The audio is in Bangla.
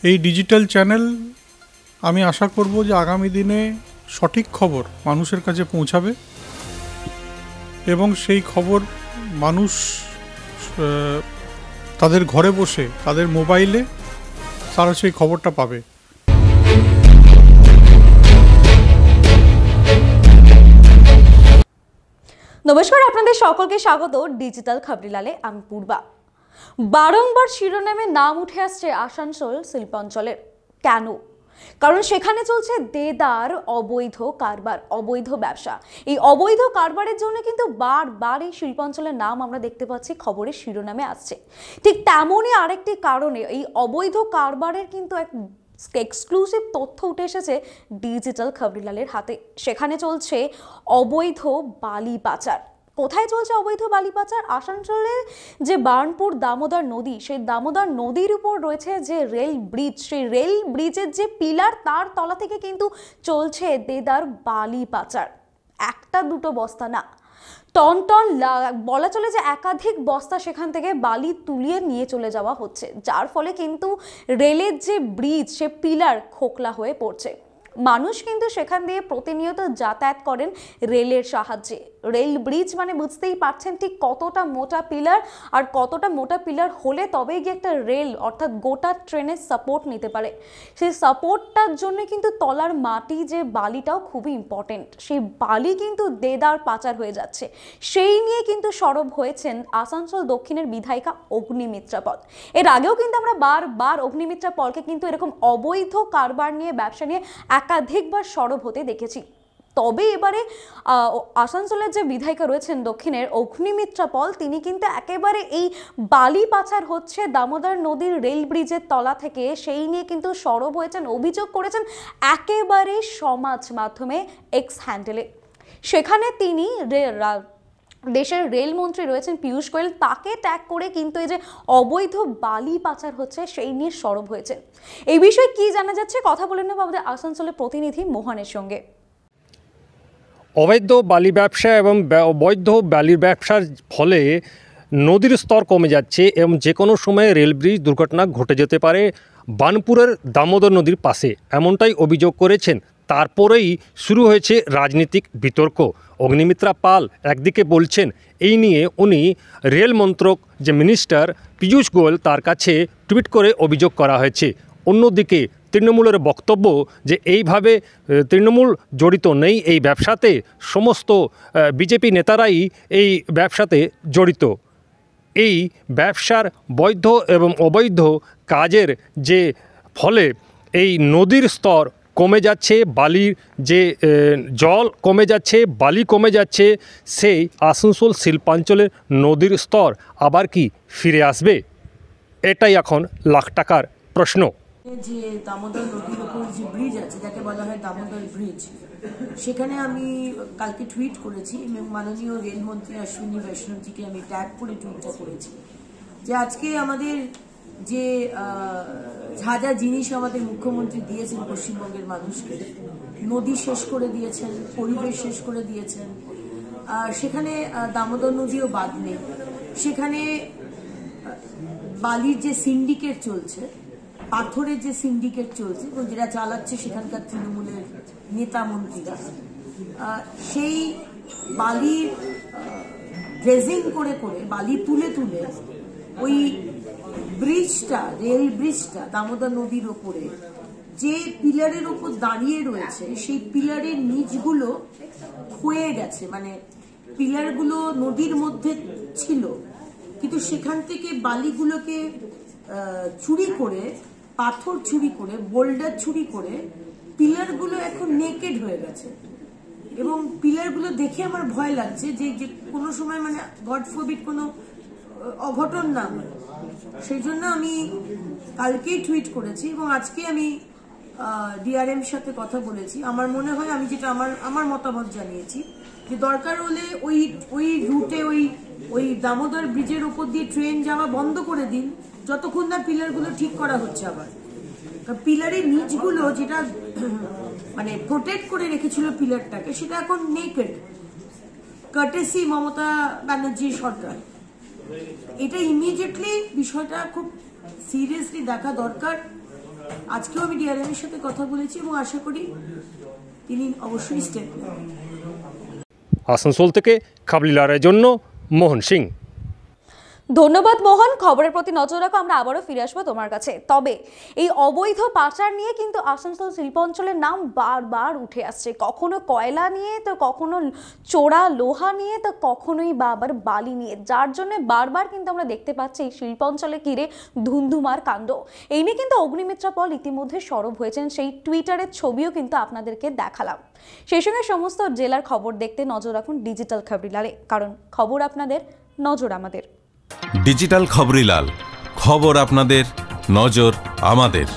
এই ডিজিটাল চ্যানেল আমি আশা করব যে আগামী দিনে সঠিক খবর মানুষের কাছে পৌঁছাবে এবং সেই খবর মানুষ তাদের ঘরে বসে তাদের মোবাইলে তারা সেই খবরটা পাবে। নমস্কার, আপনাদের সকলকে স্বাগত ডিজিটাল খবরিলালে। আমি পূর্বা। বারংবার শিরোনামে নাম উঠে আসছে আসানসোল শিল্পাঞ্চলের। কেন? কারণ সেখানে চলছে দেদার অবৈধ কারবার, অবৈধ ব্যবসা। এই অবৈধ কারবারের জন্য কিন্তু বারবার এই শিল্পাঞ্চলের নাম আমরা দেখতে পাচ্ছি খবরের শিরোনামে আসছে। ঠিক তেমনই আরেকটি কারণে এই অবৈধ কারবারের কিন্তু এক এক্সক্লুসিভ তথ্য উঠে এসেছে ডিজিটাল খবরিলালের হাতে। সেখানে চলছে অবৈধ বালি পাচার। কোথায় চলছে অবৈধ বালি পাচার? আসানসোলের যে বার্নপুর দামোদর নদী, সেই দামোদর নদীর উপর রয়েছে যে রেল ব্রিজ, সেই রেল ব্রিজের যে পিলার, তার তলা থেকে কিন্তু চলছে দেদার বালি পাচার। একটা দুটো বস্তা না, টন টন, বলা চলে যে একাধিক বস্তা সেখান থেকে বালি তুলিয়ে নিয়ে চলে যাওয়া হচ্ছে, যার ফলে কিন্তু রেলের যে ব্রিজ, সে পিলার খোকলা হয়ে পড়ছে। মানুষ কিন্তু সেখান দিয়ে প্রতিনিয়ত যাতায়াত করেন রেলের সাহায্যে। রেল ব্রিজ মানে বুঝতেই পারছেন ঠিক কতটা মোটা পিলার, আর কতটা মোটা পিলার হলে তবেই গিয়ে একটা রেল অর্থাৎ গোটা ট্রেনের সাপোর্ট নিতে পারে। সেই সাপোর্টটার জন্য কিন্তু তলার মাটি যে বালিটাও খুবই ইম্পর্টেন্ট। সেই বালি কিন্তু দেদার পাচার হয়ে যাচ্ছে। সেই নিয়ে কিন্তু সরব হয়েছেন আসানসোল দক্ষিণের বিধায়িকা অগ্নিমিত্রা পল। এর আগেও কিন্তু আমরা বারবার অগ্নিমিত্রা পলকে কিন্তু এরকম অবৈধ কারবার নিয়ে, ব্যবসা নিয়ে একাধিকবার সরব হতে দেখেছি। তবে এবারে আসানসোলের যে বিধায়িকা রয়েছেন দক্ষিণের অগ্নিমিত্রা পল, তিনি কিন্তু একেবারে এই বালি পাচার হচ্ছে দামোদর নদীর রেল ব্রিজের তলা থেকে, সেই নিয়ে কিন্তু সরব হয়েছেন, অভিযোগ করেছেন একেবারে সমাজ মাধ্যমে এক্স হ্যান্ডেলে। সেখানে তিনি দেশের রেলমন্ত্রী রয়েছেন পীযূষ গোয়েল, তাকে ট্যাগ করে কিন্তু এই যে অবৈধ বালি পাচার হচ্ছে সেই নিয়ে সরব হয়েছে। এই বিষয়ে কি জানা যাচ্ছে, কথা বলে নেব আমাদের আসানসোলের প্রতিনিধি মোহনের সঙ্গে। অবৈধ বালি ব্যবসা এবং অবৈধ বালির ব্যবসার ফলে নদীর স্তর কমে যাচ্ছে এবং যে কোনো সময় রেল ব্রিজ দুর্ঘটনা ঘটে যেতে পারে বার্নপুরের দামোদর নদীর পাশে, এমনটাই অভিযোগ করেছেন। তারপরেই শুরু হয়েছে রাজনৈতিক বিতর্ক। অগ্নিমিত্রা পাল একদিকে বলছেন এই নিয়ে উনি রেল মন্ত্রক যে মিনিস্টার পীযূষ গোয়েল, তার কাছে টুইট করে অভিযোগ করা হয়েছে। অন্যদিকে তৃণমূলের বক্তব্য যে এইভাবে তৃণমূল জড়িত নেই এই ব্যবসাতে, সমস্ত বিজেপি নেতারাই এই ব্যবসাতে জড়িত। এই ব্যবসার বৈধ এবং অবৈধ কাজের যে ফলে এই নদীর স্তর কমে যাচ্ছে, বালির যে জল কমে যাচ্ছে, বালি কমে যাচ্ছে, সেই আসানসোল শিল্পাঞ্চলের নদীর স্তর আবার কি ফিরে আসবে? এটাই এখন লাখ টাকার প্রশ্ন। যে দামোদর নদীর উপর যে ব্রিজ আছে, যাকে বলা হয় দামোদর ব্রিজ, সেখানে আমি কালকে টুইট করেছি এবং মাননীয় রেলমন্ত্রী অশ্বিনী বৈষ্ণবজিকে আমি ট্যাগ করে টুইটটা করেছি যে আজকে আমাদের যে যা যা জিনিস আমাদের মুখ্যমন্ত্রী দিয়েছেন পশ্চিমবঙ্গের মানুষকে, নদী শেষ করে দিয়েছেন, পরিবেশ শেষ করে দিয়েছেন, সেখানে দামোদর নদীও বাদ নেই। সেখানে বালির যে সিন্ডিকেট চলছে, পাথরের যে সিন্ডিকেট চলছে এবং যেটা চালাচ্ছে সেখানকার তৃণমূলের নেতা মন্ত্রীরা, সেই বালির ড্রেজিং করে করে, বালি তুলে তুলে ওই ব্রিজটা, রেল ব্রিজটা দামোদর নদীর ওপরে যে পিলারের ওপর দাঁড়িয়ে রয়েছে, সেই পিলারের নিচগুলো ক্ষয়ে গেছে। মানে পিলারগুলো নদীর মধ্যে ছিল, কিন্তু সেখান থেকে বালিগুলোকে চুরি করে, পাথর চুরি করে, বোল্ডার চুরি করে পিলারগুলো এখন নেকেড হয়ে গেছে। এবং পিলারগুলো দেখে আমার ভয় লাগছে যে কোনো সময় মানে গড ফরবিড কোনো অঘটন না হয়। সেই জন্য আমি কালকেই টুইট করেছি এবং আজকে আমি ডিআরএম সাথে কথা বলেছি। আমার মনে হয়, আমি যেটা আমার মতামত জানিয়েছি, যে দরকার হলে ওই রুটে ওই দামোদর ব্রিজের উপর দিয়ে ট্রেন যাওয়া বন্ধ করে দিন, যতক্ষণ না পিলারগুলো ঠিক করা হচ্ছে। আবার পিলারের নিচগুলো যেটা মানে প্রোটেক্ট করে রেখেছিল পিলারটাকে, সেটা এখন নেকেড, কার্টেসি মমতা ব্যানার্জির সরকার। এটা ইমিডিয়েটলি বিষয়টা খুব সিরিয়াসলি দেখা দরকার আজকেও আমি ডিআরএম এর সাথে কথা বলেছি এবং আশা করি তিনি অবশ্যই স্টেপ নেবেন। আসানসোল থেকে খাবলিলারের জন্য মোহন সিং। ধন্যবাদ মোহন। খবরের প্রতি নজর রাখো, আমরা আবারও ফিরে আসবো তোমার কাছে। তবে এই অবৈধ পাচার নিয়ে কিন্তু আসানসোল শিল্পাঞ্চলের নাম বারবার উঠে আসছে, কখনো কয়লা নিয়ে, তো কখনো চোরা লোহা নিয়ে, তো কখনোই বা আবার বালি নিয়ে, যার জন্য বারবার কিন্তু আমরা দেখতে পাচ্ছি এই শিল্পাঞ্চলে ঘিরে ধুন্ধুমার কাণ্ড। এই নিয়ে কিন্তু অগ্নিমিত্রা পল ইতিমধ্যে সরব হয়েছেন, সেই টুইটারের ছবিও কিন্তু আপনাদেরকে দেখালাম। সেই সঙ্গে সমস্ত জেলার খবর দেখতে নজর রাখুন ডিজিটাল খবরিলালে, কারণ খবর আপনাদের, নজর আমাদের। ডিজিটাল খবরিলাল, খবর আপনাদের, নজর আমাদের।